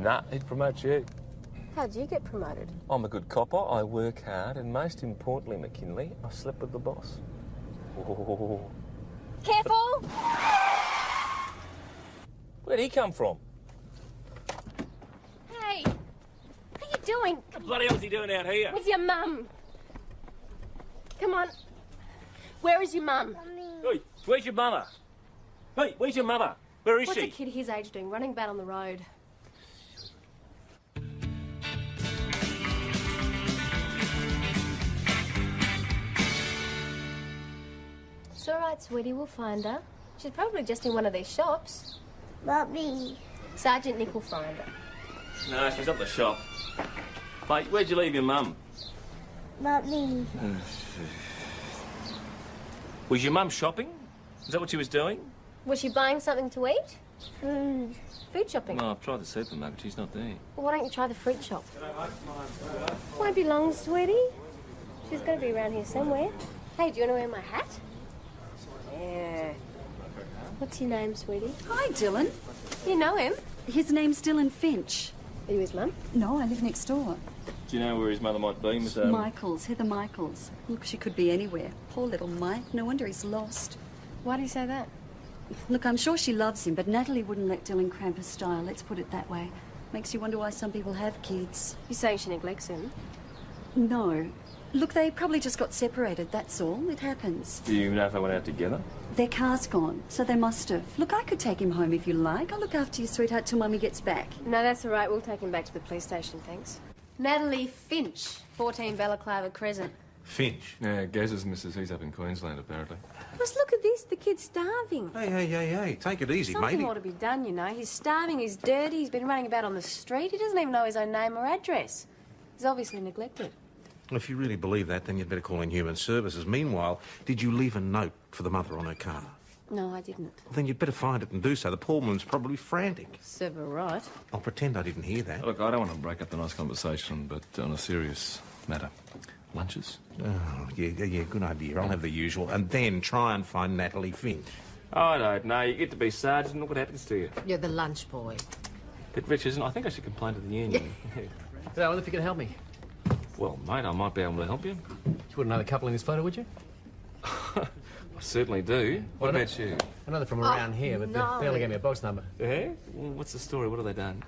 Nah, he'd promote you. How'd you get promoted? I'm a good copper, I work hard, and most importantly, McKinley, I slept with the boss. Oh. Careful! Where'd he come from? Hey! How you doing? What the bloody hell's he doing out here? Where's your mum? Come on. Where is your mum? Hey, where's your mother? Hey, where's your mother? Where is What's she? a kid his age doing, running about on the road? It's all right, sweetie, we'll find her. She's probably just in one of these shops. Bobby. Sergeant Nick will find her. No, she's at the shop. Mate, where'd you leave your mum? Bobby. Was your mum shopping? Is that what she was doing? Was she buying something to eat? Food. Food shopping? No, I've tried the supermarket, she's not there. Well, why don't you try the fruit shop? Won't be long, sweetie. She's got to be around here somewhere. Hey, do you want to wear my hat? Yeah. What's your name, sweetie? Hi, Dylan. You know him. His name's Dylan Finch. Are you his mum? No, I live next door. Do you know where his mother might be, Miss Adam? Michaels, Heather Michaels. Look, she could be anywhere. Poor little Mike. No wonder he's lost. Why do you say that? Look, I'm sure she loves him, but Natalie wouldn't let Dylan cramp her style. Let's put it that way. Makes you wonder why some people have kids. You're saying she neglects him? No. Look, they probably just got separated, that's all. It happens. Do you know if they went out together? Their car's gone, so they must have. Look, I could take him home if you like. I'll look after you, sweetheart, till Mummy gets back. No, that's all right. We'll take him back to the police station, thanks. Natalie Finch, 14 Balaclava Crescent. Finch? Yeah, Gaz's missus, he's up in Queensland, apparently. Just look at this. The kid's starving. Hey, take it easy, Something matey. ought to be done, you know. He's starving, he's dirty, he's been running about on the street. He doesn't even know his own name or address. He's obviously neglected. If you really believe that, then you'd better call in human services. Meanwhile, did you leave a note for the mother on her car? No, I didn't. Well, then you'd better find it and do so. The poor woman's probably frantic. Serve her right. I'll pretend I didn't hear that. Look, I don't want to break up the nice conversation, but on a serious matter. Lunches? Oh, yeah, good idea. I'll have the usual. And then try and find Natalie Finch. I don't know. You get to be sergeant, look what happens to you. You're the lunch boy. Bit rich, isn't it? I think I should complain to the union. So I wonder if you can help me. Well, mate, I might be able to help you. You wouldn't know the couple in this photo, would you? I certainly do. What about you? I know they're from around here, but no. they only gave me a box number. Yeah? Well, what's the story? What have they done?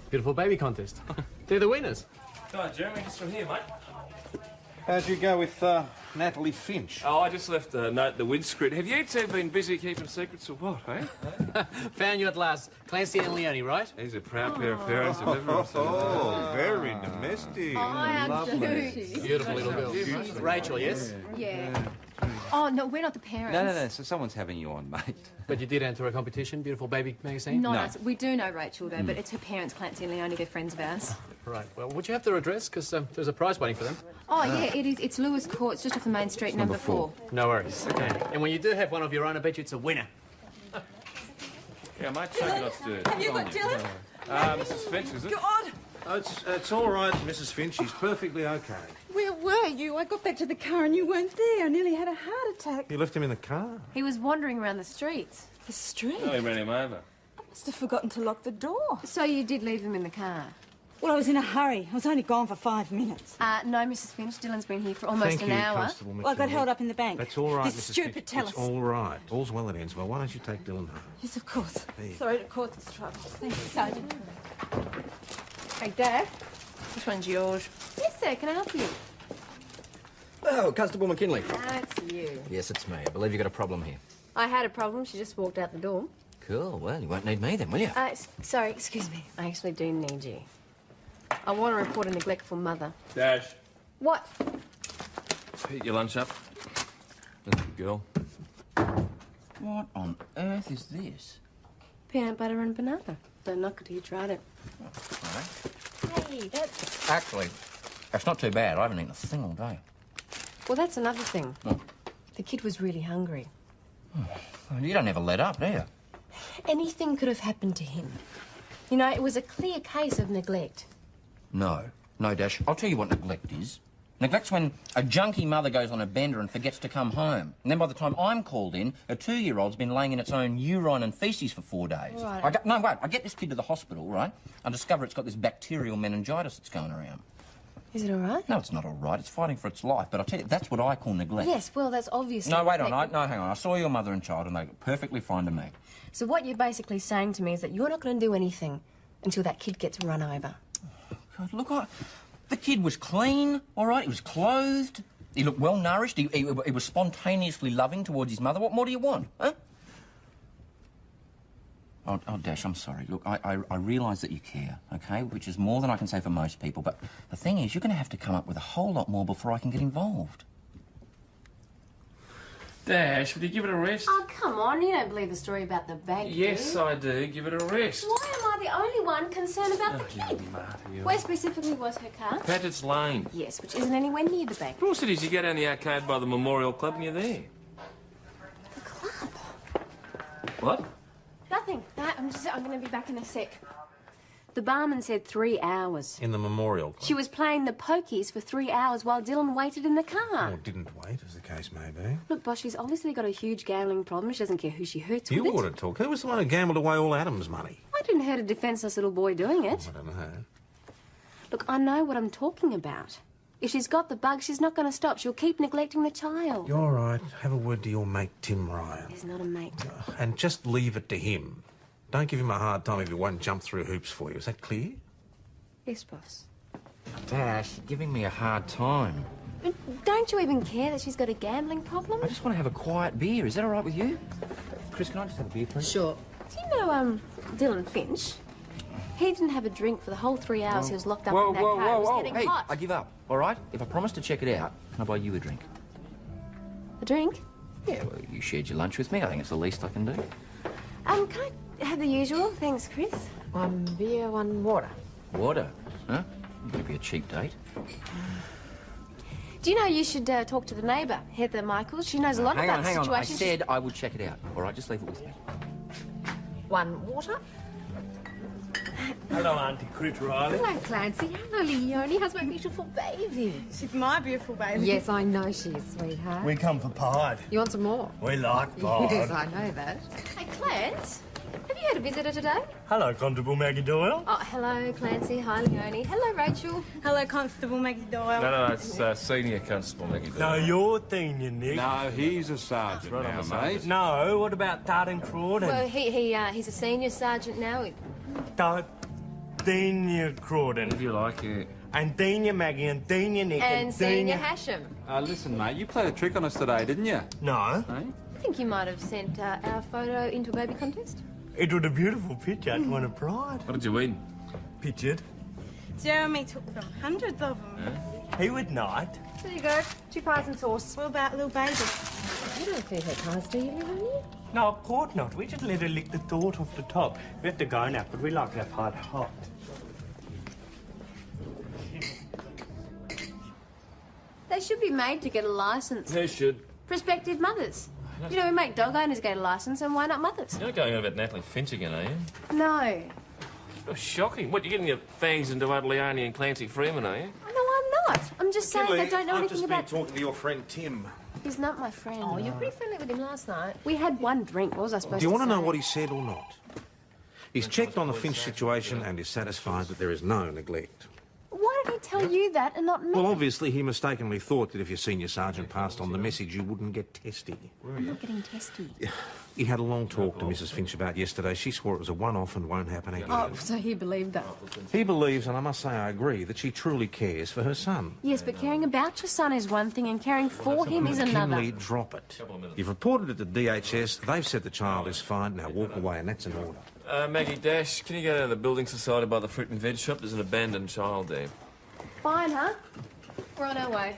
Beautiful baby contest. They're the winners. Hi, Jeremy. Just from here, mate. How'd you go with Natalie Finch? Oh, I just left a note in the windscreen. Have you two been busy keeping secrets or what, eh? Found you at last. Clancy and Leone, right? He's a proud pair of parents. Oh, very domestic. Beautiful little girl. Rachel, yes? Yeah. Oh, no, we're not the parents. No, so someone's having you on, mate. But you did enter a competition, Beautiful Baby magazine? Not us. We do know Rachel, though, but it's her parents, Clancy and Leone. They're friends of ours. Right. Well, would you have their address? Because there's a prize waiting for them. Oh, yeah, it is. It's Lewis Court. It's just off the main street, number 4. No worries. Okay. And when you do have one of your own, I bet you it's a winner. Yeah, mate, take it upstairs. Have you got Dylan? Mrs. Finch, is it? God! Oh, it's all right, Mrs. Finch. She's perfectly okay. Where were you? I got back to the car and you weren't there. I nearly had a heart attack. You left him in the car? He was wandering around the streets. The street? Oh, he ran him over. I must have forgotten to lock the door. So you did leave him in the car? Well, I was in a hurry. I was only gone for 5 minutes. No, Mrs. Finch. Dylan's been here for almost Thank an you, hour. Constable Well, I got McKinley. held up in the bank. That's all right, This Mrs. stupid Finch. Telus. It's all right. All's well that ends well. Why don't you take Dylan home? Yes, of course. There. Sorry to cause this trouble. Thank you, Sergeant. Hey, Dad. This one's yours. Yes, sir. Can I help you? Oh, Constable McKinley. That's you. Yes, it's me. I believe you got a problem here. I had a problem. She just walked out the door. Cool. Well, you won't need me then, will you? Sorry, excuse me. I actually do need you. I want to report a neglectful mother. Dash. What? Eat your lunch up. That's a good girl. What on earth is this? Peanut butter and banana. Don't knock it till you tried it. All right. Hey, that's... Actually, that's not too bad. I haven't eaten a thing all day. Well, that's another thing. What? The kid was really hungry. You don't ever let up, do you? Anything could have happened to him. You know, it was a clear case of neglect. No, Dash. I'll tell you what neglect is. Neglect's when a junkie mother goes on a bender and forgets to come home. And then by the time I'm called in, a 2-year-old's been laying in its own urine and faeces for 4 days. Right. I get this kid to the hospital, right? I discover it's got this bacterial meningitis that's going around. Is it all right? No, it's not all right. It's fighting for its life. But I tell you, that's what I call neglect. Yes, well, that's obviously... No, wait on. No, hang on. I saw your mother and child and they look perfectly fine to me. So what you're basically saying to me is that you're not going to do anything until that kid gets run over. God, look, the kid was clean, all right? He was clothed. He looked well-nourished. He was spontaneously loving towards his mother. What more do you want, huh? Oh, Dash, I'm sorry. Look, I realise that you care, OK? Which is more than I can say for most people. But the thing is, you're going to have to come up with a whole lot more before I can get involved. Dash, will you give it a rest? Oh, come on. You don't believe the story about the bank, Yes, do you? I do. Give it a rest. Why am I the only one concerned about the kid? Marty, Where specifically was her car? Paget's Lane. Yes, which isn't anywhere near the bank. Of course it is. You go down the arcade by the Memorial Club and you're there. The club? What? Nothing. I'm going to be back in a sec. The barman said 3 hours. In the Memorial Club. She was playing the pokies for 3 hours while Dylan waited in the car. Or didn't wait, as the case may be. Look, boss, she's obviously got a huge gambling problem. She doesn't care who she hurts You with ought it. to talk. Who was the one who gambled away all Adam's money? I didn't hurt a defenceless little boy doing it. I don't know. Look, I know what I'm talking about. If she's got the bug, she's not going to stop. She'll keep neglecting the child. You're all right. Have a word to your mate, Tim Ryan. He's not a mate. And just leave it to him. Don't give him a hard time if he won't jump through hoops for you. Is that clear? Yes, boss. Dash, you're giving me a hard time. But don't you even care that she's got a gambling problem? I just want to have a quiet beer. Is that all right with you? Chris, can I just have a beer, please? Sure. Do you know, Dylan Finch? He didn't have a drink for the whole 3 hours he was locked up in that car. It was getting Hey, hot. I give up, all right? If I promise to check it out, can I buy you a drink? A drink? Yeah, well, you shared your lunch with me. I think it's the least I can do. Can I have the usual? Thanks, Chris. 1 beer, 1 water. Water? Huh? Maybe a cheap date. Do you know you should talk to the neighbour, Heather Michaels? She knows a lot about the Hang on. I situation. said I would check it out. All right, just leave it with me. 1 water. Hello, Auntie Crit Riley. Hello, Clancy. Hello, Leonie. How's my beautiful baby? She's my beautiful baby. Yes, I know she is, sweetheart. We come for pard. You want some more? We like pard. Yes, I know that. Hey, Clarence, have you had a visitor today? Hello, Constable Maggie Doyle. Oh, hello, Clancy. Hi, Leonie. Hello, Rachel. Hello, Constable Maggie Doyle. No, it's Senior Constable Maggie. No, you're senior, Nick. No, he's a sergeant Right on now, the side. mate. No, what about Tartan Crawdon? Well, he's a senior sergeant now. Senior Crawdon. What do you like it? And Senior Maggie and Senior Nick And Senior Senior... Hasham. Listen, mate, you played a trick on us today, didn't you? No, Hey? I think you might have sent our photo into a baby contest. it was a beautiful picture. It won a prize. What did you win? Pictured. Jeremy took them, hundreds of them. He would not. There you go. 2 pies and sauce. What about little baby? You don't feed her pies, do you, Leonie? No, of course not. We just let her lick the thought off the top. We have to go now, but we like to have hard hot. They should be made to get a licence. Who should? Prospective mothers. You know, we make dog owners get a licence, and why not mothers? You're not going on about Natalie Finch again, are you? No. Oh, shocking. What, you're getting your fangs into Ed Leone and Clancy Freeman, are you? No, I'm not. I'm just saying they don't know anything about... talking to your friend Tim. He's not my friend. Oh, you were pretty friendly with him last night. We had 1 drink. What was I supposed Do you want to know say? what he said or not? He's checked on the Finch situation and is satisfied that there is no neglect. Why did he tell you that and not me? Well, obviously, he mistakenly thought that if your senior sergeant passed on the message, you wouldn't get testy. I'm not getting testy. He had a long talk to Mrs. Finch about yesterday. She swore it was a one-off and won't happen again. Oh, so he believed that. He believes, and I must say I agree, that she truly cares for her son. Yes, but caring about your son is one thing and caring for him is another. McKinley, drop it. You've reported it to DHS. They've said the child is fine. Now walk away, and that's an order. Maggie Dash, can you go down to the building society by the fruit and veg shop? There's an abandoned child there. Fine, huh? We're on our way.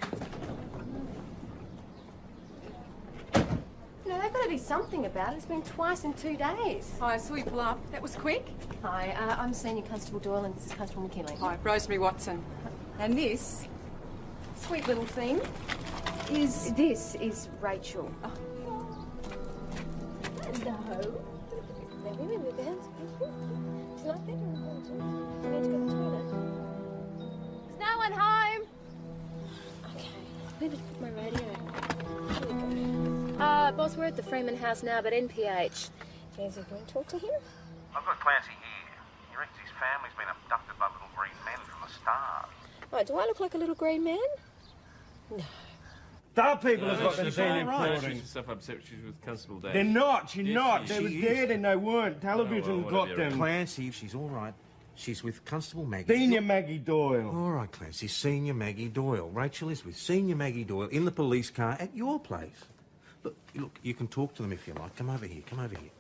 You know, they've got to do something about it. It's been twice in 2 days. Hi, sweet bluff. That was quick. Hi, I'm Senior Constable Doyle and this is Constable McKinley. Hi, Rosemary Watson. And this sweet little thing is... This is Rachel. Oh. Hello. She's like that. We need to go to the toilet. Is no one home? right, boss. We're at the Freeman House now, but NPH. Fancy going to talk to him? I've got Clancy here. He reckons his family's been abducted by little green men from the stars. Oh, do I look like a little green man? No. Our people have got the She's same all right. reporting. She's self-upset. She's with Constable Dash. They're not. She's Yes, not. she They were is. dead and they weren't. Television Oh, well, got whatever. them. Clancy, she's all right. She's with Constable Maggie. Senior Maggie Doyle. All right, Clancy, Senior Maggie Doyle. Rachel is with Senior Maggie Doyle in the police car at your place. Look, you can talk to them if you like. Come over here, come over here.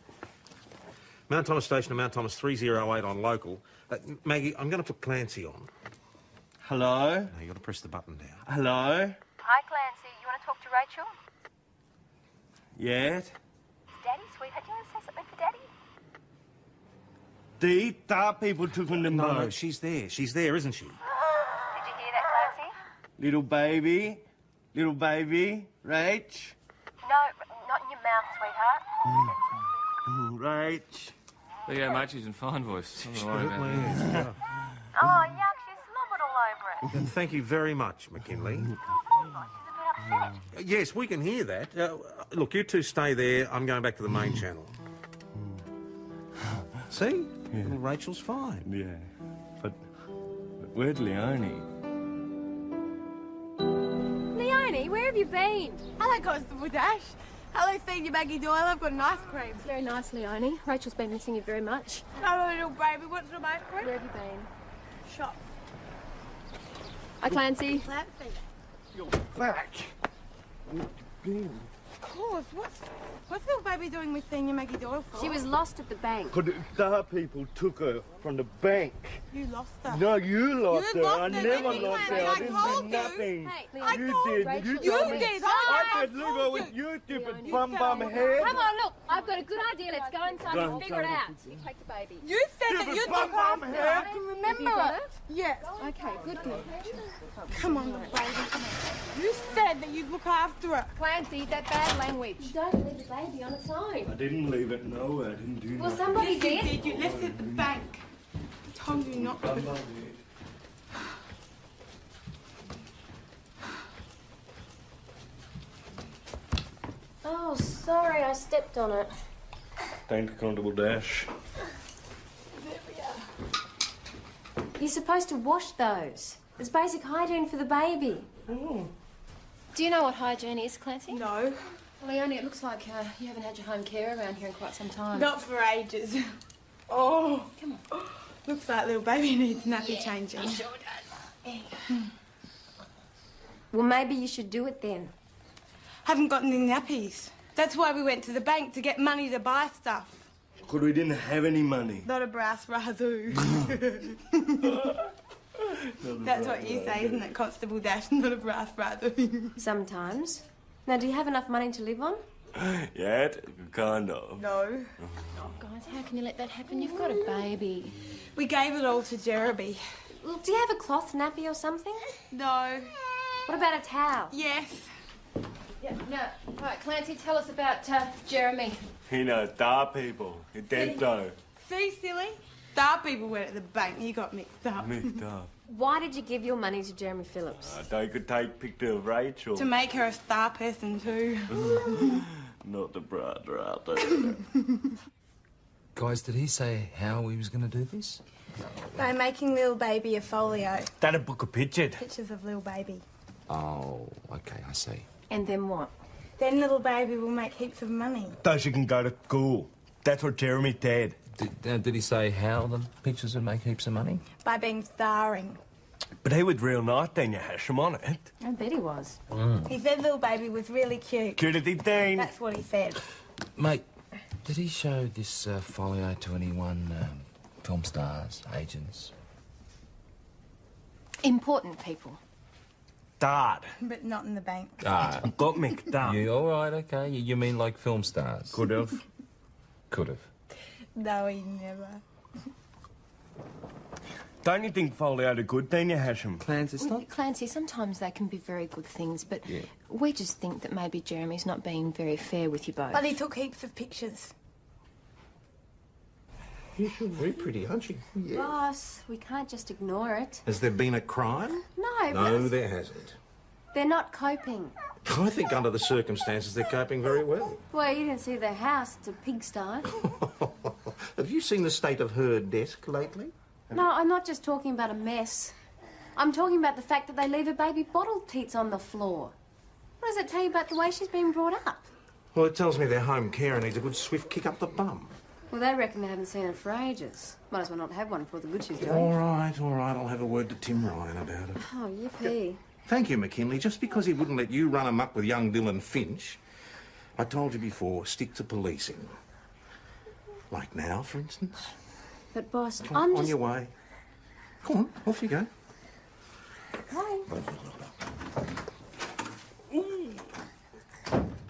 Mount Thomas Station to Mount Thomas 308 on local. Maggie, I'm going to put Clancy on. Hello? No, you got to press the button down. Hello? Hi, Clancy. You want to talk to Rachel? Yes? Daddy, sweetheart, do you want to say something for Daddy? The our people took them to No, mother. she's there. She's there, isn't she? Did you hear that, Clancy? Little baby. Little baby. Rach. No, not in your mouth, sweetheart. Rach. There you go, mate. She's in fine voice. I'm not worried about that. Oh, yuck, she slobbered all over it. Thank you very much, McKinley. She's a bit upset. Yes, we can hear that. Look, you two stay there. I'm going back to the main channel. See? Yeah. Little Rachel's fine. Yeah. But where's Leonie? Leonie, where have you been? Hello, Constable Dash. Hello, Senior Maggie Doyle. I've got an ice cream. Very nice, Leonie. Rachel's been missing you very much. Hello, little baby. What's some ice cream? Where have you been? Shop. Hi, Clancy. Clancy. You're back. Of course. What's little baby doing with Senior Maggie Doyle for? She was lost at the bank. But our people took her from the bank. You lost her. No, you lost You her. lost I her, never didn't you, lost her. Clancy? I I didn't told do you. nothing. Hey, I You told did. Rachel You that told we- me. did. I said, I look told over with you, stupid bum head. Come on, look. I've got a good idea. Let's go inside Go and figure it inside. out. You take the baby. You said that Stupid you bum took after bum her. head. I can remember Have you got it. it? Yes. Okay, good girl. Come on, little baby. You said that you'd look after her. Clancy, that bad language. You don't leave the baby on its own. I didn't leave it. No, I didn't do Well, that. somebody Yes, you did. did. You left it at the bank. I told you not to. Oh, sorry, I stepped on it. Thanks, Constable Dash. You're supposed to wash those. It's basic hygiene for the baby. Do you know what hygiene is, Clancy? No. Leonie, it looks like you haven't had your home care around here in quite some time. Not for ages. Oh. Come on. Looks like little baby needs nappy changing. It sure does. Well, maybe you should do it then. Haven't got any nappies. That's why we went to the bank to get money to buy stuff. Because we didn't have any money. Not a brass razoo. That's what you say, isn't it, Constable Dash? Not a brass razoo. Sometimes. Now, do you have enough money to live on? Yeah, kind of. No. Oh, guys, how can you let that happen? You've got a baby. We gave it all to Jeremy. Well, do you have a cloth nappy or something? No. What about a towel? Yes. Yeah, no. All right, Clancy, tell us about Jeremy. You know, dar people. You're dead though. See, silly? Star people went at the bank. You got mixed up. Mixed up. Why did you give your money to Jeremy Phillips? They could take picture of Rachel. To make her a star person too. Not the brother out there. Guys, did he say how he was going to do this? By making little baby a folio. That a book of pictures. Pictures of little baby. Oh, okay, I see. And then what? Then little baby will make heaps of money. So she can go to school. That's what Jeremy said. Did he say how the pictures would make heaps of money? By being starring. But he was real nice, then you hash him on it. I bet he was. He said little baby was really cute. Cute as he been. That's what he said. Mate, did he show this folio to anyone, film stars, agents? Important people. Dad. But not in the bank. Got mixed up. You all right? Okay. You mean like film stars? Could have. Could have. No, he never. Don't you think folio are good, then you hash him? Clancy, sometimes they can be very good things, but we just think that maybe Jeremy's not being very fair with you both. But he took heaps of pictures. You should be pretty, aren't you? Boss, we can't just ignore it. Has there been a crime? No, No, there hasn't. They're not coping. I think under the circumstances they're coping very well. Well, you didn't see their house. It's a pigsty. Have you seen the state of her desk lately? No, I'm not just talking about a mess. I'm talking about the fact that they leave her baby bottle teats on the floor. What does it tell you about the way she's been brought up? Well, it tells me their home carer needs a good swift kick up the bum. Well, they reckon they haven't seen her for ages. Might as well not have one for all the good she's doing. All right. I'll have a word to Tim Ryan about it. Oh, yippee. Thank you, McKinley. Just because he wouldn't let you run amok with young Dylan Finch, I told you before, stick to policing. Like now, for instance. But, boss, Come I'm on, just... on your way. Come on, off you go. Hi.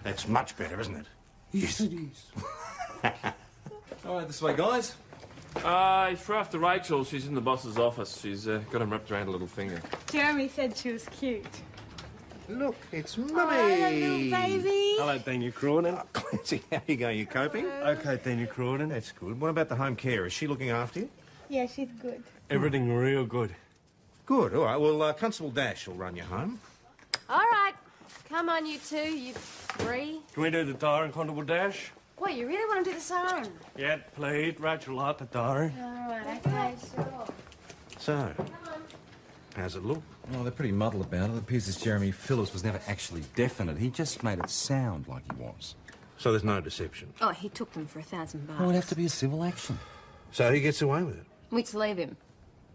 That's much better, isn't it? Yes, it is. All right, this way, guys. For after Rachel, she's in the boss's office. She's got him wrapped around a little finger. Jeremy said she was cute. Look, it's Mummy. Hello, little baby. Hello, Daniel Crawdon. Clancy, how you go? You coping? Okay, Daniel Crawdon. That's good. What about the home care? Is she looking after you? Yeah, she's good. Everything real good. Good. All right. Well, Constable Dash will run you home. All right. Come on, you two, you three. Can we do the Darren Constable Dash? What, you really want to do the siren? Yeah, played. Rachel out the Darren. All right, okay, sure. So, how's it look? Oh, they're pretty muddled about it. It appears this Jeremy Phillips was never actually definite. He just made it sound like he was. So there's no deception? Oh, he took them for $1,000. Well, it'd have to be a civil action. So he gets away with it? We just leave him.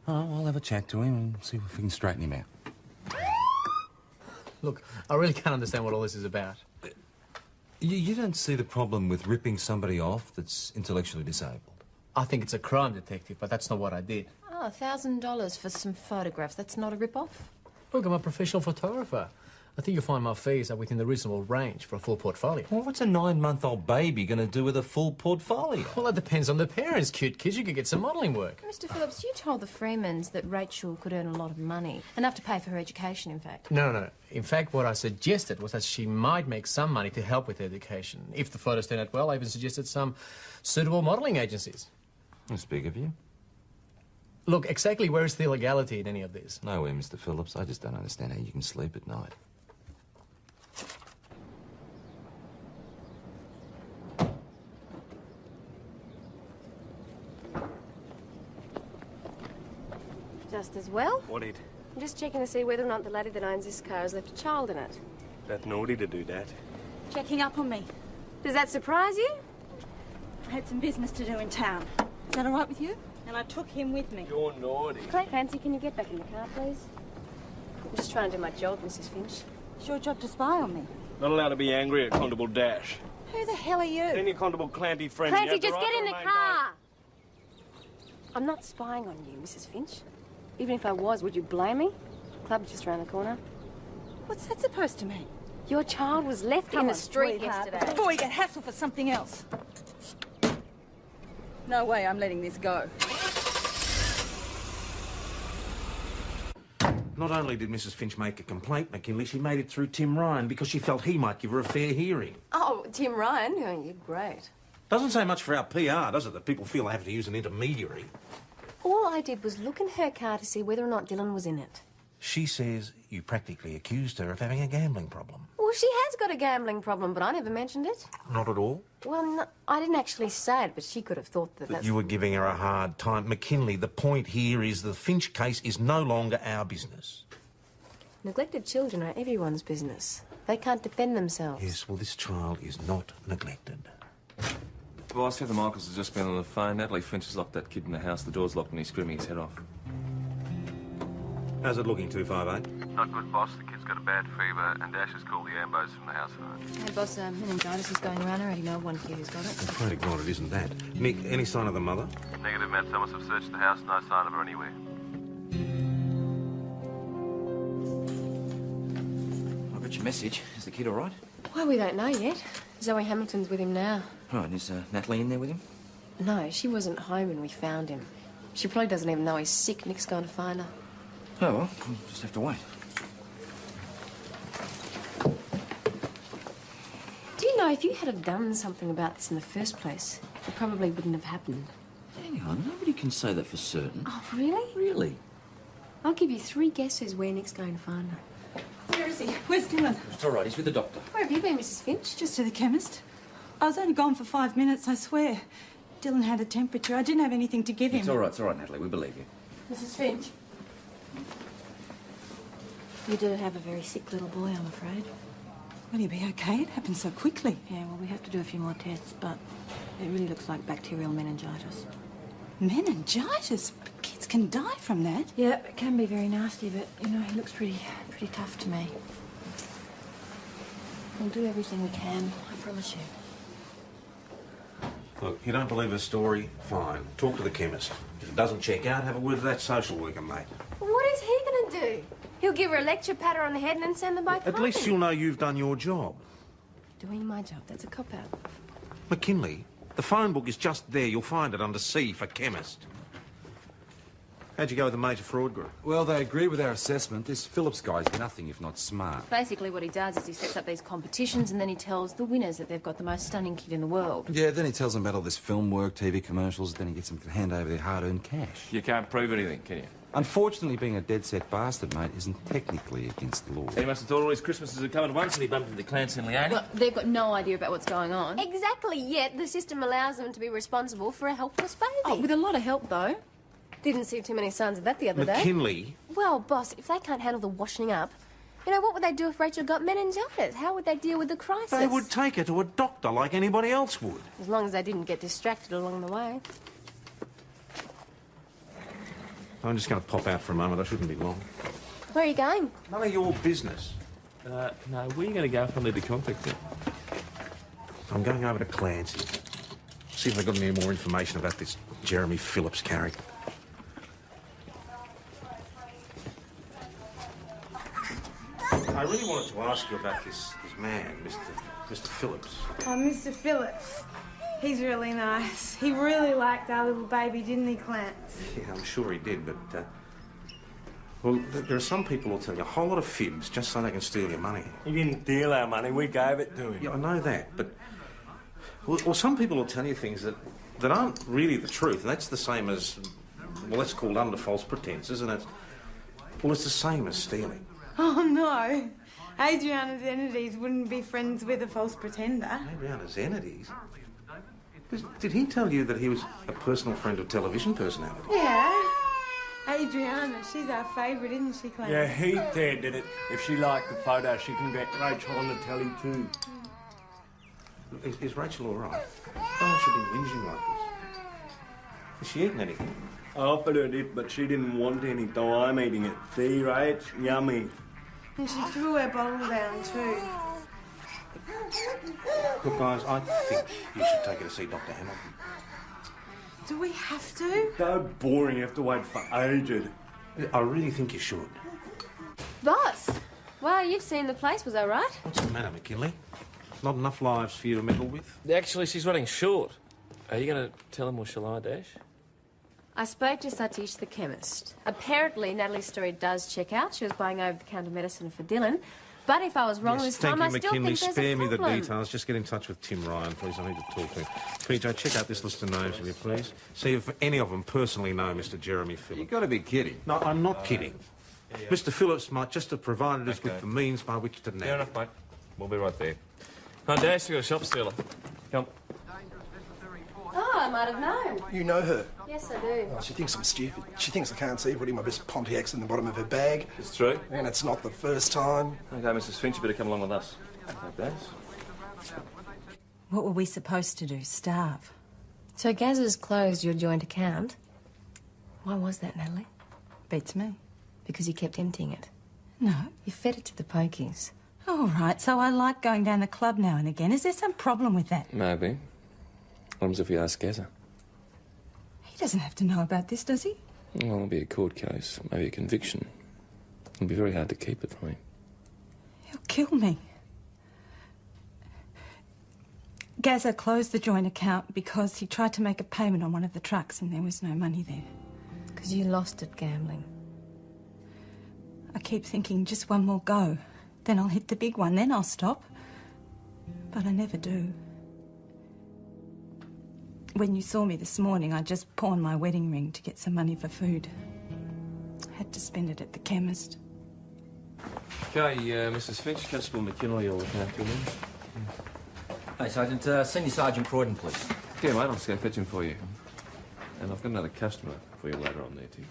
Oh, I'll have a chat to him and see if we can straighten him out. Look, I really can't understand what all this is about. You don't see the problem with ripping somebody off that's intellectually disabled? I think it's a crime, Detective, but that's not what I did. Oh, $1,000 for some photographs. That's not a rip-off? Look, I'm a professional photographer. I think you'll find my fees are within the reasonable range for a full portfolio. Well, what's a 9-month-old baby going to do with a full portfolio? Well, that depends on the parents, cute kids. You could get some modelling work. Mr. Phillips, you told the Freemans that Rachel could earn a lot of money. Enough to pay for her education, in fact. No. In fact, what I suggested was that she might make some money to help with education. If the photos turned out well, I even suggested some suitable modelling agencies. That's big of you. Look, exactly where is the legality in any of this? Nowhere, Mr. Phillips. I just don't understand how you can sleep at night. Just as well. What it? I'm just checking to see whether or not the lady that owns this car has left a child in it. That naughty to do that. Checking up on me. Does that surprise you? I had some business to do in town. Is that all right with you? And I took him with me. You're naughty. Clancy, can you get back in the car, please? I'm just trying to do my job, Mrs. Finch. It's your job to spy on me. Not allowed to be angry at Constable Dash. Who the hell are you? Any Constable Clancy friend. Clancy, just get in the car! I'm not spying on you, Mrs. Finch. Even if I was, would you blame me? Club's just around the corner. What's that supposed to mean? Your child was left in the street sweetheart, yesterday. before you get hassled for something else. No way I'm letting this go. Not only did Mrs. Finch make a complaint, McKinley, she made it through Tim Ryan because she felt he might give her a fair hearing. Oh, Tim Ryan? Oh, you're great. Doesn't say much for our PR, does it, that people feel they have to use an intermediary? All I did was look in her car to see whether or not Dylan was in it. She says you practically accused her of having a gambling problem. Well, she has got a gambling problem, but I never mentioned it. Not at all? Well, no, I didn't actually say it, but she could have thought that that's... You were giving her a hard time. McKinley, the point here is the Finch case is no longer our business. Neglected children are everyone's business. They can't defend themselves. Yes, well, this child is not neglected. Boss, Heather Michaels has just been on the phone. Natalie Finch has locked that kid in the house. The door's locked and he's screaming his head off. How's it looking, 258? Not good, boss. The kid's got a bad fever, and Dash has called the ambos from the house phone. Hey, boss, meningitis is going around. I already know one kid who's got it. I'm afraid God it isn't that. Nick, any sign of the mother? Negative, Matt Thomas have searched the house. No sign of her anywhere. I got your message. Is the kid all right? Well, we don't know yet. Zoe Hamilton's with him now. Right, is Natalie in there with him? No, she wasn't home when we found him. She probably doesn't even know he's sick. Nick's going to find her. Oh, well, we'll just have to wait. Do you know, if you had have done something about this in the first place, it probably wouldn't have happened. Hang on, nobody can say that for certain. Oh, really? Really? I'll give you 3 guesses where Nick's going to find her. There is Lucy, where's Dylan? It's all right, he's with the doctor. Where have you been, Mrs. Finch? Just to the chemist. I was only gone for 5 minutes, I swear. Dylan had a temperature. I didn't have anything to give him. It's all right, Natalie. We believe you. Mrs. Finch? You do have a very sick little boy, I'm afraid. Will he be okay? It happened so quickly. Yeah, well, we have to do a few more tests, but it really looks like bacterial meningitis. Meningitis? Kids can die from that. Yeah, it can be very nasty, but, you know, he looks pretty tough to me. We'll do everything we can, I promise you. Look, you don't believe her story? Fine. Talk to the chemist. If it doesn't check out, have a word with that social worker, mate. What is he going to do? He'll give her a lecture, pat her on the head, and then send them both home. At least you'll know you've done your job. Doing my job, that's a cop-out. McKinley, the phone book is just there. You'll find it under C for chemist. How'd you go with the major fraud group? Well, they agree with our assessment. This Phillips guy's nothing if not smart. Basically what he does is he sets up these competitions and then he tells the winners that they've got the most stunning kid in the world. Yeah, then he tells them about all this film work, TV commercials, then he gets them to hand over their hard-earned cash. You can't prove anything, can you? Unfortunately, being a dead-set bastard, mate, isn't technically against the law. He must have thought all his Christmases had come at once and he bumped into Clancy and Leone. Well, they've got no idea about what's going on. Exactly, yet the system allows them to be responsible for a helpless baby. Oh, with a lot of help, though. Didn't see too many signs of that the other day. McKinley? Well, boss, if they can't handle the washing up, you know, what would they do if Rachel got meningitis? How would they deal with the crisis? They would take her to a doctor like anybody else would. As long as they didn't get distracted along the way. I'm just going to pop out for a moment. I shouldn't be long. Where are you going? None of your business. No, where are you going to go if I need to contact you? I'm going over to Clancy. See if they've got any more information about this Jeremy Phillips character. I really wanted to ask you about this man, Mr. Phillips. Oh, Mr. Phillips. He's really nice. He really liked our little baby, didn't he, Clance? Yeah, I'm sure he did, but, well, there are some people who'll tell you a whole lot of fibs just so they can steal your money. He didn't steal our money. We gave it to him. Yeah, I know that, but... Well, some people will tell you things that aren't really the truth. That's the same as... Well, that's called under false pretences, and it's... Well, it's the same as stealing. Oh, no. Adriana Zenides wouldn't be friends with a false pretender. Adriana Zenides? Did he tell you that he was a personal friend of television personality? Yeah. Adriana, she's our favourite, isn't she, Clance? Yeah, he said that if she liked the photo, she can get Rachel on the telly too. Is Rachel all right? Oh, she's been whinging like this. Has she eaten anything? I offered her it, but she didn't want any, so I'm eating it. See, Rach? Yummy. And she threw her bottle down too. Look, guys, I think you should take her to see Dr. Hamilton. Do we have to? So boring, you have to wait for ages. I really think you should. Boss! Well, you've seen the place, was that right? What's the matter, McKinley? Not enough lives for you to meddle with? Actually, she's running short. Are you going to tell him or shall I, Dash? I spoke to Satish, the chemist. Apparently, Natalie's story does check out. She was buying over-the-counter medicine for Dylan. But if I was wrong this time, I still McKinley. think there's Spare a me the problem. details. Just get in touch with Tim Ryan, please. I need to talk to him. PJ, check out this list of names, will you, please? See if any of them personally know Mr. Jeremy Phillips. You've got to be kidding. No, I'm not kidding. Mr. Phillips might just have provided us with the means by which to nab. Fair enough, mate. We'll be right there. Oh, Dash, you've got a shop stealer. Come. Oh, I might have known. You know her? Yes, I do. Oh, she thinks I'm stupid. She thinks I can't see putting my best Pontiacs in the bottom of her bag. It's true. And it's not the first time. OK, Mrs. Finch, you better come along with us. Like that. What were we supposed to do? Starve? So Gaz has closed your joint account. Why was that, Natalie? Beats me. Because you kept emptying it. No. You fed it to the pokies. All right, so I like going down the club now and again. Is there some problem with that? Maybe. What happens if we ask Gaza? He doesn't have to know about this, does he? Well, it'll be a court case, maybe a conviction. It'll be very hard to keep it from him. He'll kill me. Gaza closed the joint account because he tried to make a payment on one of the trucks and there was no money there. Because you lost it gambling. I keep thinking just one more go. Then I'll hit the big one, then I'll stop. But I never do. When you saw me this morning, I just pawned my wedding ring to get some money for food. I had to spend it at the chemist. Okay, Mrs. Finch, Constable McKinley, you'll look after him. Hey, Sergeant, Senior Sergeant Croydon, please. Yeah, mate, I'll just go fetch him for you. And I've got another customer for you later on there, too.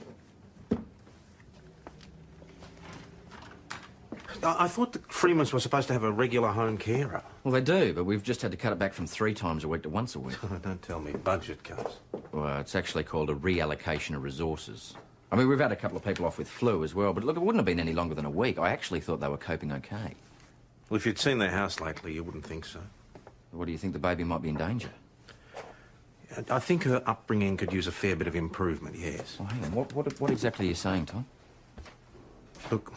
I thought the Freemans were supposed to have a regular home carer. Well, they do, but we've just had to cut it back from 3 times a week to once a week. Oh, don't tell me. Budget cuts. Well, it's actually called a reallocation of resources. I mean, we've had a couple of people off with flu as well, but look, it wouldn't have been any longer than a week. I actually thought they were coping okay. Well, if you'd seen their house lately, you wouldn't think so. What do you think, the baby might be in danger? I think her upbringing could use a fair bit of improvement, yes. Well, hang on. What exactly are you saying, Tom? Look,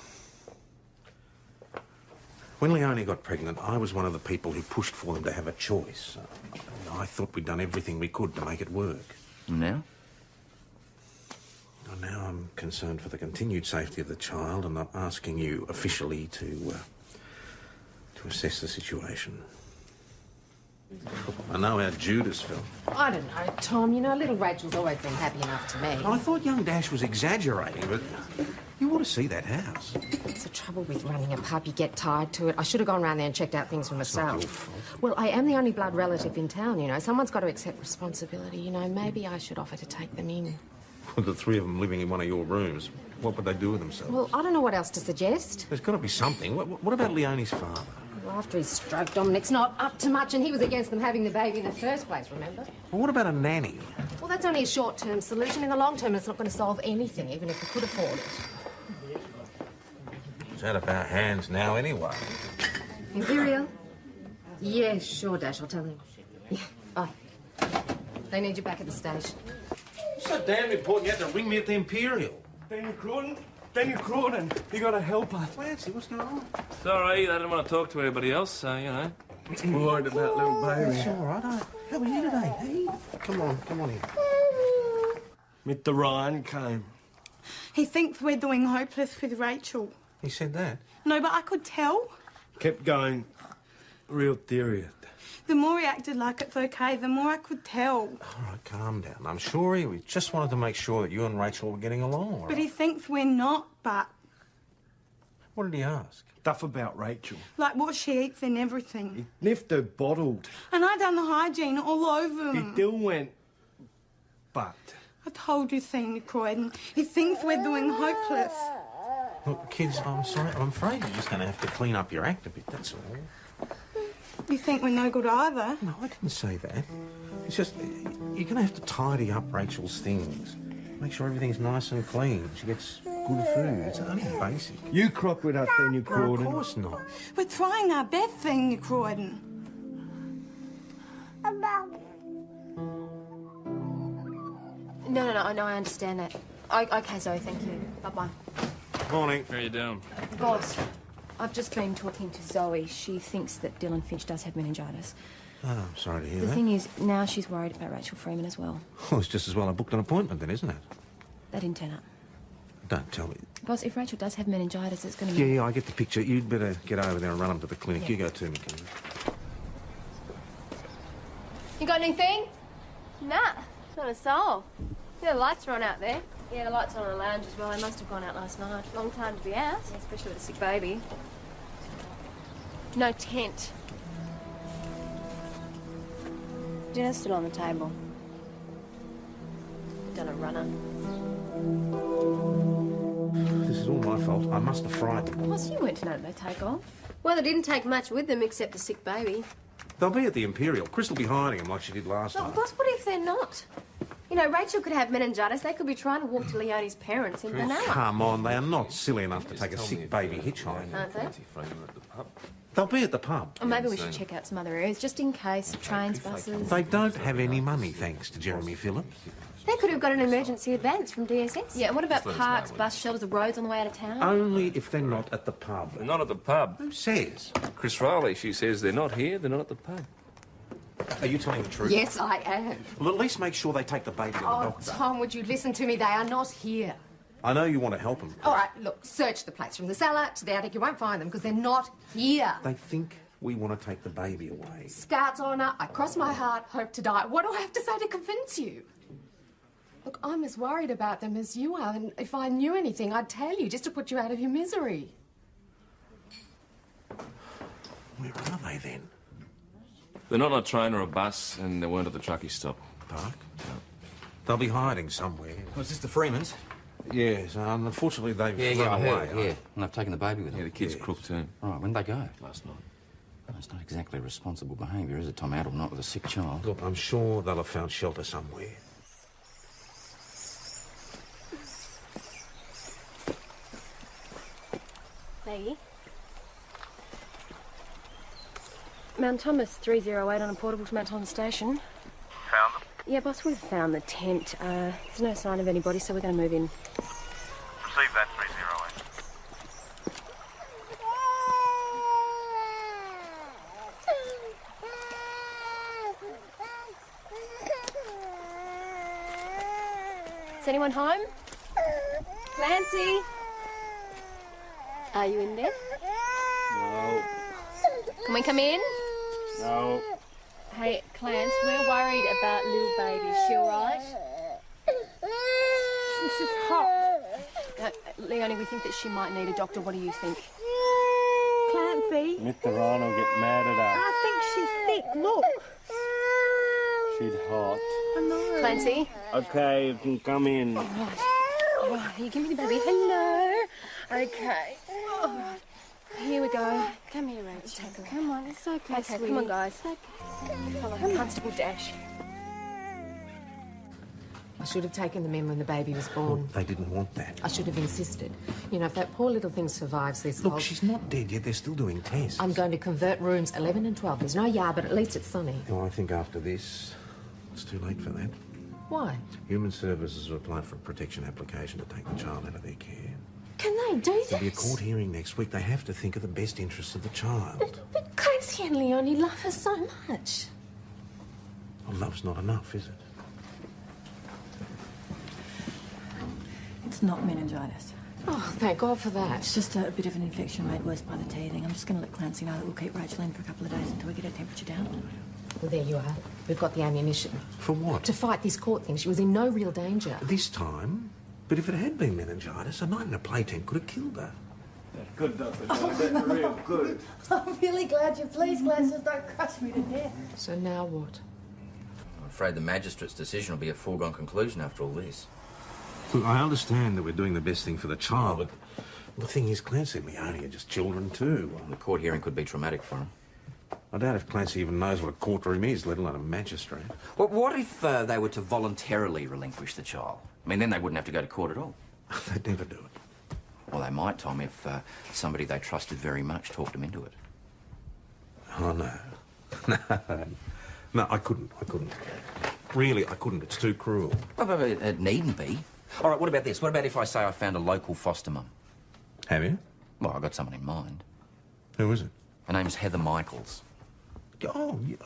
when Leonie got pregnant, I was one of the people who pushed for them to have a choice. I thought we'd done everything we could to make it work. And now? Well, now I'm concerned for the continued safety of the child, and I'm asking you officially to assess the situation. I know how Judas felt. I don't know, Tom. You know, little Rachel's always been happy enough to me. I thought young Dash was exaggerating, but you ought to see that house. It's the trouble with running a pub. You get tied to it. I should have gone round there and checked out things for myself. Not your fault. Well, I am the only blood relative in town, you know. Someone's got to accept responsibility, you know. Maybe I should offer to take them in. Well, the 3 of them living in one of your rooms, what would they do with themselves? Well, I don't know what else to suggest. There's got to be something. What about Leonie's father? Well, after his stroke, Dominic's not up to much, and he was against them having the baby in the first place, remember? Well, what about a nanny? Well, that's only a short-term solution. In the long term, it's not going to solve anything, even if we could afford it. It's out of our hands now anyway. Imperial? Yes, sure, Dash, I'll tell him. Yeah, bye. They need you back at the station. It's so damn important you had to ring me at the Imperial. Daniel Croydon, you gotta help us. Clancy, what's going on? Sorry, they didn't want to talk to anybody else, so, you know. Worried about little baby. It's all right. How are you today, hey? Come on in. Mr. Ryan came. He thinks we're doing hopeless with Rachel. He said that? No, but I could tell. Kept going real serious. The more he acted like it's okay, the more I could tell. All right, calm down. I'm sure we just wanted to make sure that you and Rachel were getting along, all right? But he thinks we're not, but... What did he ask? Stuff about Rachel. Like what she eats and everything. He sniffed her bottled. And I done the hygiene all over him. He still went, but... I told you, Senior Croydon. He thinks we're doing hopeless. Look, kids, I'm sorry. I'm afraid you're just going to have to clean up your act a bit, that's all. You think we're no good either? No, I didn't say that. It's just, you're going to have to tidy up Rachel's things. Make sure everything's nice and clean. She gets good food. It's only basic. You crock with us, Daniel Croydon. Of course not. We're trying our best, Senior Croydon. No, I understand that. Okay, Zoe, thank you. Bye-bye. Morning. How you doing? Boss, I've just been talking to Zoe. She thinks that Dylan Finch does have meningitis. Oh, I'm sorry to hear The that. thing is, now she's worried about Rachel Freeman as well. Well, it's just as well I booked an appointment then, isn't it? They didn't turn up. Don't tell me. Boss, if Rachel does have meningitis, it's going to be... Yeah, I get the picture. You'd better get over there and run them to the clinic. Yeah. You go too, McKinley. You got anything? Nah, not a soul. Yeah, the lights are on out there. Yeah, the lights are on the lounge as well. They must have gone out last night. Long time to be out, especially with a sick baby. No tent. Dinner's still on the table. Done a runner. This is all my fault. I must have frightened them. Boss, you weren't to know that they take off. Well, they didn't take much with them except the sick baby. They'll be at the Imperial. Chris will be hiding them like she did last No, time. boss, what if they're not? You know, Rachel could have meningitis. They could be trying to walk to Leonie's parents in Benalla. Come on, they are not silly enough to take a sick baby hitchhiking. Aren't they? They'll be at the pub. Or maybe we should check out some other areas, just in case. Trains, buses. They don't have any money, thanks to Jeremy Phillips. They could have got an emergency advance from DSS. Yeah, what about parks, bus shelters, or roads on the way out of town? Only if they're not at the pub. They're not at the pub. Who says? Chris Riley, she says they're not here, they're not at the pub. Are you telling the truth? Yes, I am. Well, at least make sure they take the baby to the Oh, doctor. Tom, would you listen to me? They are not here. I know you want to help them. All right, look, search the place from the cellar to the attic. You won't find them because they're not here. They think we want to take the baby away. Scout's honour, I cross my heart, hope to die. What do I have to say to convince you? Look, I'm as worried about them as you are, and if I knew anything, I'd tell you, just to put you out of your misery. Where are they then? They're not on a train or a bus, and they weren't at the truckie stop. Park? They'll be hiding somewhere. Was this the Freemans? Yes, unfortunately they've I run heard, away. yeah. And they've taken the baby with them. Yeah, the kid's crook too. Right, when did they go? Last night. Well, it's not exactly responsible behaviour, is it, Tom? Out all night with a sick child. Look, I'm sure they'll have found shelter somewhere. Maggie? Mount Thomas 308 on a portable to Mount Thomas station. Found them? Yeah, boss, we've found the tent. There's no sign of anybody, so we're going to move in. Receive that 308. Is anyone home? Clancy? Are you in there? No. Can we come in? No. Hey, Clance, we're worried about little baby. Is she all right? This is hot. Leonie, we think that she might need a doctor. What do you think? Clancy? Mr. Ryan will get mad at us. I think she's sick. Look. She's hot. I know. Clancy? Okay, you can come in. All right. All right, you give me the baby. Hello. Okay. All right. Here we go. Come here, Rachel. Come on, it's okay, okay, come on, guys. Follow Constable Dash. I should have taken them in when the baby was born. They didn't want that. I should have insisted. You know, if that poor little thing survives this Look, she's not dead yet. They're still doing tests. I'm going to convert rooms 11 and 12. There's no yard, but at least it's sunny. Oh, I think after this, it's too late for that. Why? Human Services have applied for a protection application to take the child out of their care. Can they do There'll be a this? court hearing next week. They have to think of the best interests of the child. But Clancy and Leonie love her so much. Well, love's not enough, is it? It's not meningitis. Oh, thank God for that. It's just a bit of an infection made worse by the teething. I'm just going to let Clancy know that we'll keep Rachel in for a couple of days until we get her temperature down. Well, there you are. We've got the ammunition. For what? To fight this court thing. She was in no real danger. This time? But if it had been meningitis, a night in a play tent could have killed her. That's good, Dr. Jones. That's real good. I'm really glad you're pleased, Gladys. Don't crush me to death. So now what? I'm afraid the magistrate's decision will be a foregone conclusion after all this. Look, I understand that we're doing the best thing for the child, but the thing is, Clancy and Leonie are just children too. The court hearing could be traumatic for him. I doubt if Clancy even knows what a courtroom is, let alone a magistrate. Well, what if they were to voluntarily relinquish the child? I mean, then they wouldn't have to go to court at all. They'd never do it. Well, they might, Tom, if somebody they trusted very much talked them into it. Oh, no. No, I couldn't. Really, I couldn't. It's too cruel. Well, but it needn't be. All right, what about this? What about if I say I found a local foster mum? Have you? Well, I've got someone in mind. Who is it? Her name's Heather Michaels. Oh, yeah.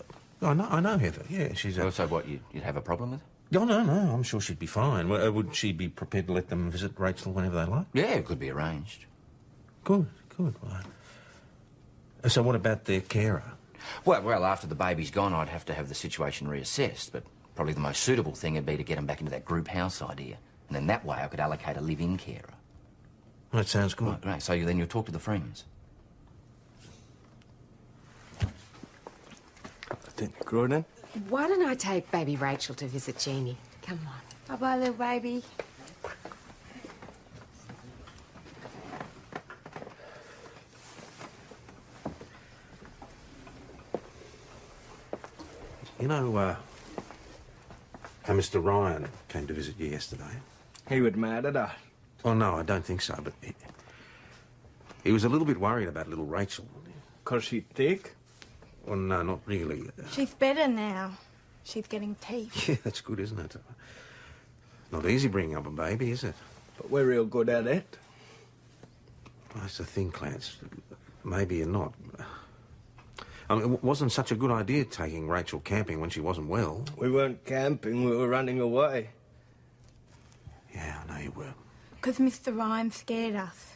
I know Heather. Yeah, she's a... So what, you'd have a problem with her? Oh, no, I'm sure she'd be fine. Would she be prepared to let them visit Rachel whenever they like? Yeah, it could be arranged. Good. Well, so what about their carer? Well, after the baby's gone, I'd have to have the situation reassessed, but probably the most suitable thing would be to get them back into that group house idea. And then that way I could allocate a live-in carer. That sounds good. Right, great. So then you'll talk to the Freemans. Cronin? Why don't I take baby Rachel to visit Jeannie? Come on. Bye-bye, little baby. You know, how Mr. Ryan came to visit you yesterday? He was mad at us. Oh, no, I don't think so, but he was a little bit worried about little Rachel. 'Cause she's thick? Well, no, not really. She's better now. She's getting teeth. Yeah, that's good, isn't it? Not easy bringing up a baby, is it? But we're real good at it. Well, that's the thing, Clance. Maybe you're not. I mean, it wasn't such a good idea taking Rachel camping when she wasn't well. We weren't camping, we were running away. Yeah, I know you were. Because Mr. Ryan scared us.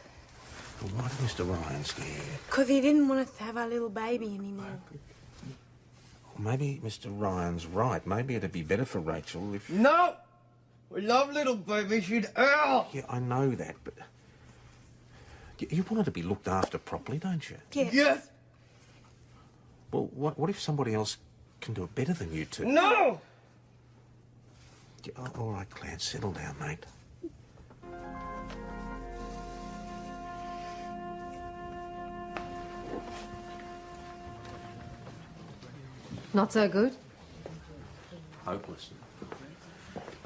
Well, why did Mr. Ryan scare you? Because he didn't want us to have our little baby anymore. Well, maybe Mr. Ryan's right. Maybe it'd be better for Rachel if... No! We love little baby, she'd hurl! Yeah, I know that, but... You want her to be looked after properly, don't you? Yeah. Yes! Well, what if somebody else can do it better than you two? No! Oh, all right, Clarence, settle down, mate. Not so good? Hopeless.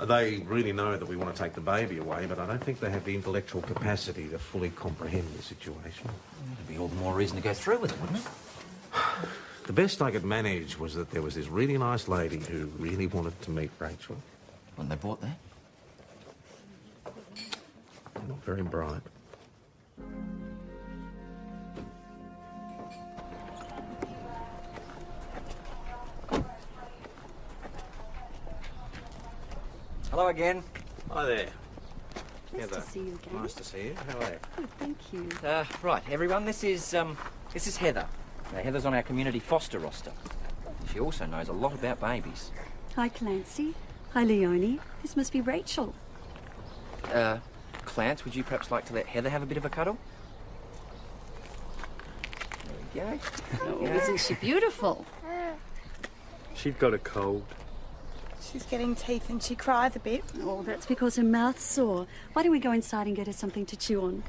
They really know that we want to take the baby away, but I don't think they have the intellectual capacity to fully comprehend the situation. It'd be all the more reason to go through with it, wouldn't it? The best I could manage was that there was this really nice lady who really wanted to meet Rachel. And they bought that? Not very bright. Hello again. Hi there. Nice Heather. to see you again. Nice to see you. How are you? Good, thank you. Right, everyone, this is Heather. Heather's on our community foster roster. She also knows a lot about babies. Hi, Clancy. Hi, Leonie. This must be Rachel. Clance, would you perhaps like to let Heather have a bit of a cuddle? There we go. Oh, isn't she beautiful? She's got a cold. She's getting teeth and she cries a bit. Oh, that's because her mouth's sore. Why don't we go inside and get her something to chew on?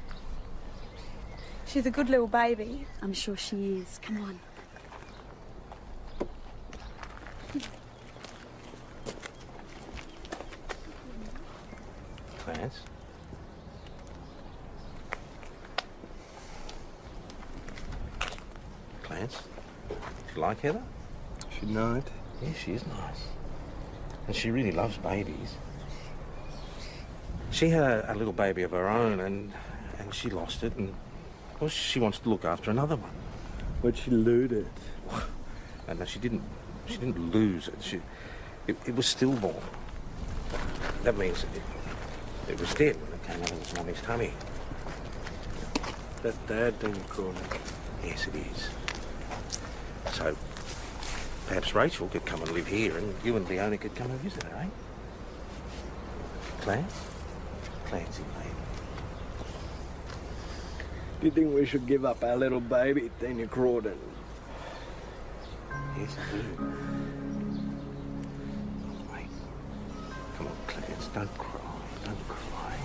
She's a good little baby. I'm sure she is. Come on. Clarence? Clarence? You like Heather? She's nice. Yeah, she is nice. And she really loves babies. She had a little baby of her own and she lost it and, well, she wants to look after another one. But she lose it. And no, she didn't lose it. It was stillborn. That means it was dead when it came out of its mummy's tummy. That's Dad didn't call it. Yes, it is. So, perhaps Rachel could come and live here and you and Leonie could come and visit her, eh? Clancy, mate. Do you think we should give up our little baby, Dana Crawdon? Yes, I do. Wait. Come on, Clarence, don't cry. Don't cry.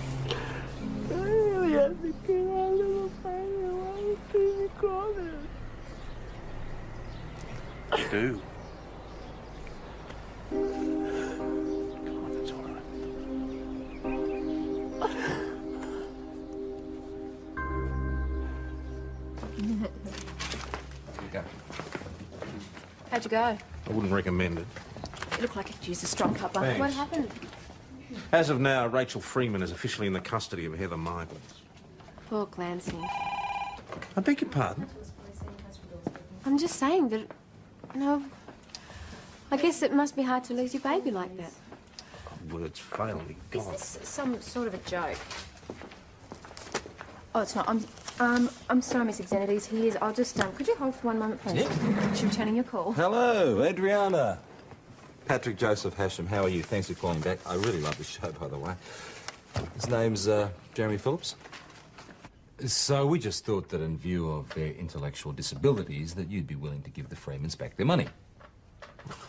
I really have to get our little baby away from Dana Crawdon. You do. Come on, that's all right. Go. How'd you go? I wouldn't recommend it. You look like you could use a strong cuppa. Thanks. What happened? As of now, Rachel Freeman is officially in the custody of Heather Michaels. Poor Clancy. I beg your pardon? I'm just saying that, I guess it must be hard to lose your baby like that. Words fail me. Is God. this some sort of a joke? Oh, it's not. I'm sorry, Miss Xenides. He is. I'll just, could you hold for one moment, please? She's returning your call. Hello, Adriana. Patrick Joseph Hasham, how are you? Thanks for calling back. I really love the show, by the way. His name's Jeremy Phillips. So we just thought that in view of their intellectual disabilities that you'd be willing to give the Freemans back their money.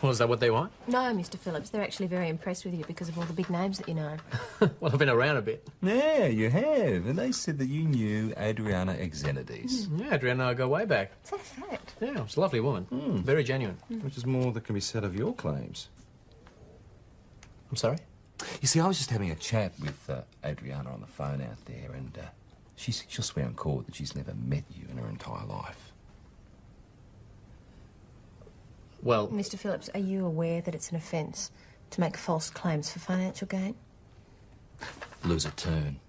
Well, is that what they want? No, Mr. Phillips. They're actually very impressed with you because of all the big names that you know. Well, I've been around a bit. Yeah, you have. And they said that you knew Adriana Xenides. Yeah, Adriana and I go way back. Is that a fact? Yeah, she's a lovely woman. Very genuine. Which is more that can be said of your claims. I'm sorry? You see, I was just having a chat with Adriana on the phone out there, and she'll swear on court that she's never met you in her entire life. Well... Mr. Phillips, are you aware that it's an offence to make false claims for financial gain? Lose a turn.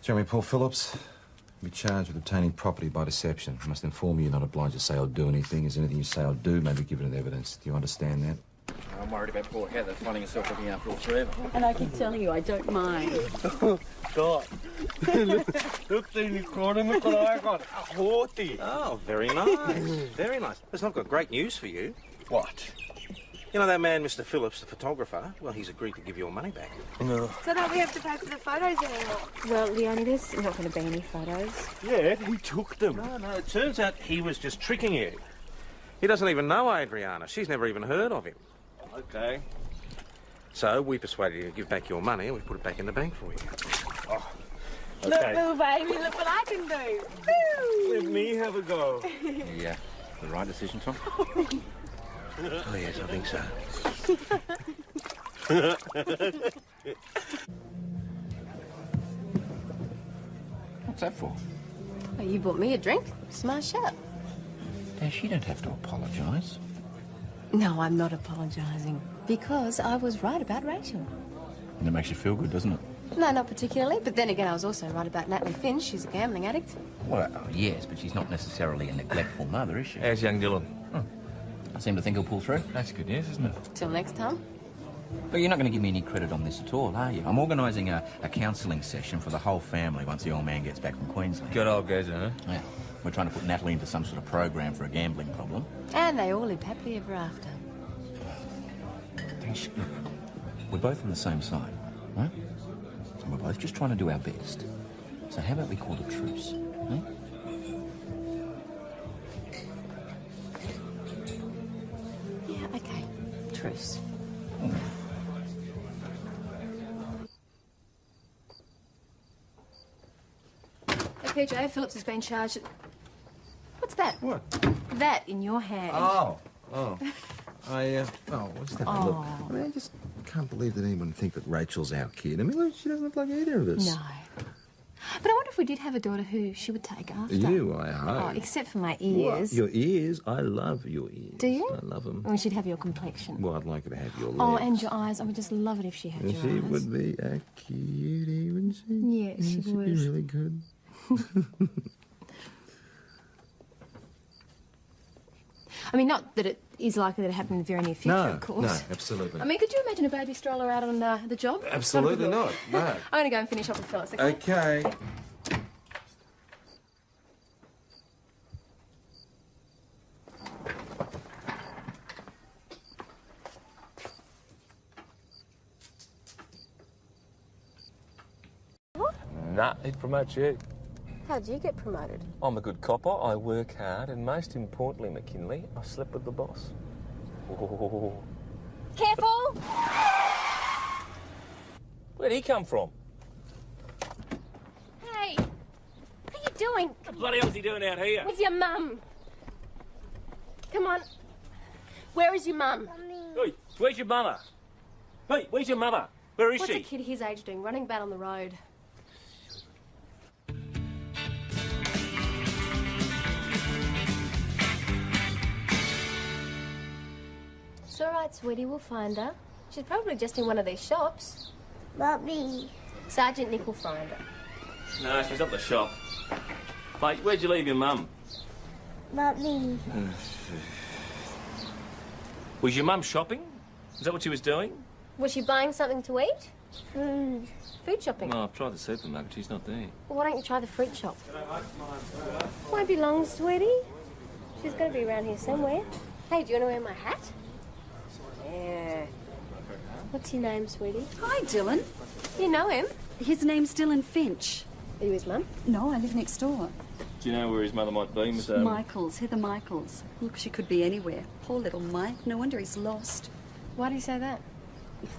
Jeremy Paul Phillips, be charged with obtaining property by deception. I must inform you you're not obliged to say or do anything. Is anything you say or do may be given as evidence. Do you understand that? I'm worried about poor Heather finding herself looking after all three of them. And I keep telling you, I don't mind. Oh, God. Look, Dana Crawdon, look what I got. A horty. Oh, very nice. Very nice. Listen, I've got great news for you. What? You know that man, Mr. Phillips, the photographer? Well, he's agreed to give your money back. No. So don't we have to pay for the photos anymore? Well, Leonie, there's not going to be any photos. Yeah, he took them. No, it turns out he was just tricking you. He doesn't even know Adriana. She's never even heard of him. Okay. So we persuaded you to give back your money and we put it back in the bank for you. Oh. Look, Okay. little baby, look what I can do. Woo! Let me have a go. Yeah, the right decision, Tom? Oh, yes, I think so. What's that for? Oh, you bought me a drink. Smart shot. Dash, you don't have to apologise. No, I'm not apologising. Because I was right about Rachel. And it makes you feel good, doesn't it? No, not particularly. But then again, I was also right about Natalie Finch. She's a gambling addict. Well, yes, but she's not necessarily a neglectful mother, is she? How's young Dylan? I seem to think he'll pull through. That's good news, isn't it? Till next time. But you're not going to give me any credit on this at all, are you? I'm organising a counselling session for the whole family once the old man gets back from Queensland. Good old Gazer, huh? Yeah. We're trying to put Natalie into some sort of program for a gambling problem. And they all live happily ever after. Dash, look, we're both on the same side, right? So we're both just trying to do our best. So how about we call a truce, huh? Yeah, okay. Truce. Hey, PJ, Phillips has been charged. What's that? What? That in your hand. Oh. What's that? Oh. Look, I mean, I just can't believe that anyone would think that Rachel's our kid. I mean, look, she doesn't look like either of us. No. But I wonder if we did have a daughter who she would take after. You, I hope. Oh, except for my ears. What? Your ears? I love your ears. Do you? I love them. Or she'd have your complexion. Well, I'd like her to have your legs. Oh, and your eyes. I would just love it if she had your She eyes. would be a cutie, wouldn't she? Yes, she She'd would. be really good. I mean, not that it is likely that it happen in the very near future, of course. No, absolutely. I mean, could you imagine a baby stroller out on the job? Absolutely not. No. I'm going to go and finish up with Phyllis, okay? Okay. Nah, he'd promote you. How'd you get promoted? I'm a good copper, I work hard, and most importantly, McKinley, I slept with the boss. Oh. Careful! Where'd he come from? Hey! What are you doing? What the bloody hell's he doing out here? With your mum. Come on. Where is your mum? Hey, where's your mother? Hey, where's your mother? Where is What's she? a kid his age doing, running about on the road? It's all right, sweetie. We'll find her. She's probably just in one of these shops. Bobby. Sergeant Nick will find her. No, she's at the shop. Mate, where'd you leave your mum? Bobby. Was your mum shopping? Is that what she was doing? Was she buying something to eat? Food. Food shopping? No, I've tried the supermarket. She's not there. Well, why don't you try the fruit shop? Won't be long, sweetie. She's got to be around here somewhere. Hey, do you want to wear my hat? Yeah. What's your name, sweetie? Hi, Dylan. You know him? His name's Dylan Finch. Are you his mum? No, I live next door. Do you know where his mother might be, Miss Adam? Michaels, Heather Michaels. Look, she could be anywhere. Poor little Mike. No wonder he's lost. Why do you say that?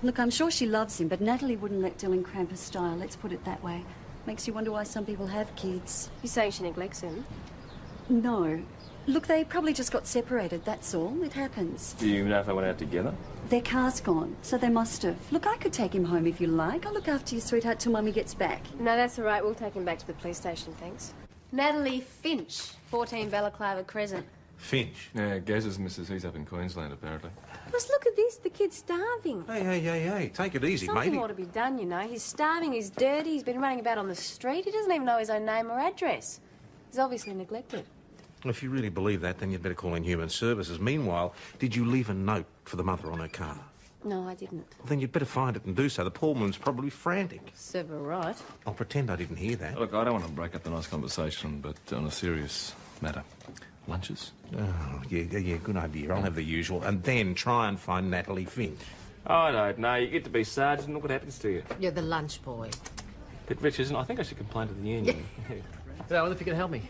Look, I'm sure she loves him, but Natalie wouldn't let Dylan cramp her style. Let's put it that way. Makes you wonder why some people have kids. You're saying she neglects him? No. Look, they probably just got separated, that's all. It happens. Do you know if they went out together? Their car's gone, so they must have. Look, I could take him home if you like. I'll look after your sweetheart till Mummy gets back. No, that's all right. We'll take him back to the police station, thanks. Natalie Finch, 14 Balaclava Crescent. Finch? Yeah, Gaz's missus. He's up in Queensland, apparently. Just look at this. The kid's starving. Hey, take it easy, Something matey. ought to be done, you know. He's starving, he's dirty, he's been running about on the street. He doesn't even know his own name or address. He's obviously neglected. If you really believe that, then you'd better call in Human Services. Meanwhile, did you leave a note for the mother on her car? No, I didn't. Well, then you'd better find it and do so. The poor woman's probably frantic. Serve her right. I'll pretend I didn't hear that. Look, I don't want to break up the nice conversation, but on a serious matter. Lunches? Oh, yeah, good idea. I'll have the usual. And then try and find Natalie Finch. I don't know. You get to be sergeant, look what happens to you. You're the lunch boy. Bit rich, isn't it? I think I should complain to the union. Yeah, I wonder if you can help me.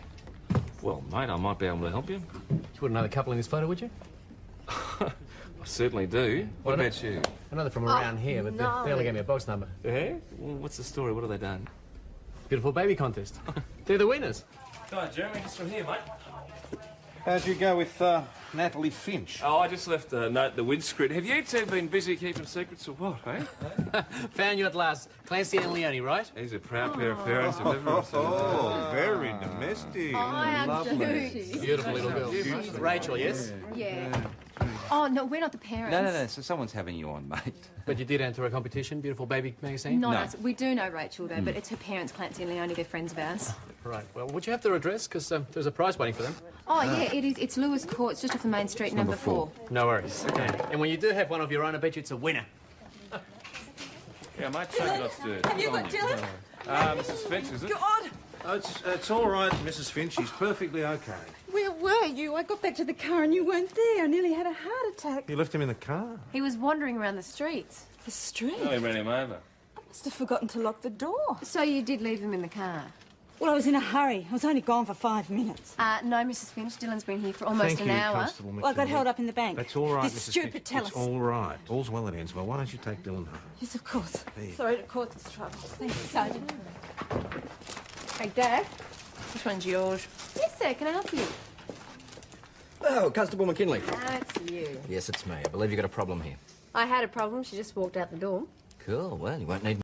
Well, mate, I might be able to help you. You wouldn't know the couple in this photo, would you? I certainly do. What about you? I know they're from around here, but no. they only gave me a box number. Yeah? Well, what's the story? What have they done? Beautiful baby contest. They're the winners. Hi, Jeremy, just from here, mate. How'd you go with Natalie Finch? Oh, I just left a note in the windscreen. Have you two been busy keeping secrets or what, eh? Found you at last. Clancy and Leone, right? He's a proud pair of parents. Oh, very domestic. Lovely. Beautiful little girl. Rachel, yes? Yeah. Oh, no, we're not the parents. No. So someone's having you on, mate. But you did enter a competition, Beautiful Baby magazine? Not us. We do know Rachel, though, but it's her parents, Clancy and Leone. They're friends of ours. Right. Well, would you have their address? Because there's a prize waiting for them. Oh, yeah, it is. It's Lewis Court. It's just off the main street, number 4. No worries. Okay. And when you do have one of your own, I bet you it's a winner. Yeah, mate, take it upstairs. Have you got Dylan? Mrs. Finch, is it? God! Oh, it's all right, Mrs. Finch. She's perfectly okay. Where were you? I got back to the car and you weren't there. I nearly had a heart attack. You left him in the car. He was wandering around the streets. The street? Oh, he ran him over. I must have forgotten to lock the door. So you did leave him in the car? Well, I was in a hurry. I was only gone for 5 minutes. No, Mrs. Finch. Dylan's been here for almost Thank an you, hour. Constable Well, I got McKinley. held up in the bank. That's all right, This Mrs. stupid Finch. Telus. It's all right. All's well that ends well. Why don't you take Dylan home? Yes, of course. There. Sorry to cause this trouble. Thank you, Sergeant. Hey, Dad. Which one's yours? Yes, sir. Can I help you? Oh, Constable McKinley. That's you. Yes, it's me. I believe you got a problem here. I had a problem. She just walked out the door. Cool. Well, you won't need